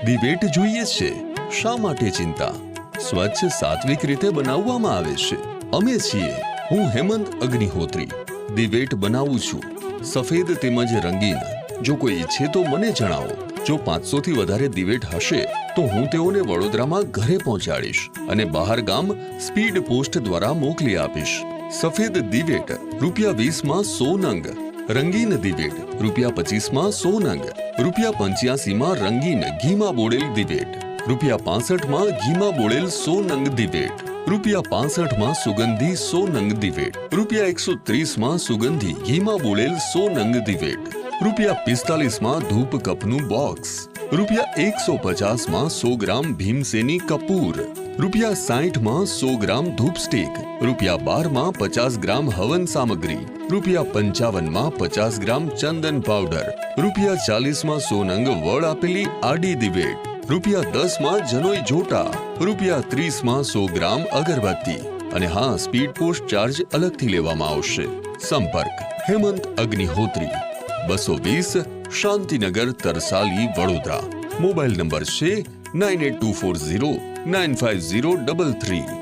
દિવેટ જોઈએ છે, શા માટે ચિંતા? સ્વચ્છ સાત્વિક રીતે બનાવવામાં આવે છે. અમે છીએ, હું હેમંત અગ્નિહોત્રી, દિવેટ બનાવું છું, સફેદ તેમજ રંગીન. જો કોઈ ઈચ્છે તો મને જણાવો. જો 500 થી વધારે દિવેટ હશે તો હું તેઓને વડોદરામાં ઘરે પહોંચાડીશ અને બહાર ગામ સ્પીડ પોસ્ટ દ્વારા મોકલી આપીશ. સફેદ દિવેટ ₹20 માં 100 નંગ, રંગીન દિવેટ ₹25 માં 100 નંગ, ₹85 માં રંગીન ઘીમાં બોળેલ દિવેટ, ₹65 માં ઘીમાં બોળેલ 100 નંગ દિવેટ, ₹65 માં સુગંધી 100 નંગ દિવેટ, ₹130 માં સુગંધી ઘીમાં બોળેલ 100 નંગ દિવેટ, ₹45 માં ધૂપ કપનું બોક્સ, ₹150 માં 100 ગ્રામ ભીમસેની કપૂર, ₹60 માં 100 ગ્રામ ધૂપ સ્ટિક, ₹12 માં 50 ગ્રામ હવન સામગ્રી, ₹55 માં 50 ગ્રામ ચંદન પાવડર, ₹40 માં 100 નંગ વળ આપેલી આડી દિવેટ, ₹10 માં જનોઈ જોટા, ₹30 માં 100 ગ્રામ અગરબત્તી. અને હા, સ્પીડ પોસ્ટ ચાર્જ અલગથી લેવામાં આવશે. સંપર્ક હેમંત અગ્નિહોત્રી, 220 શાંતિનગર, તરસાલી, વડોદરા. મોબાઈલ નંબર છે 9824095033.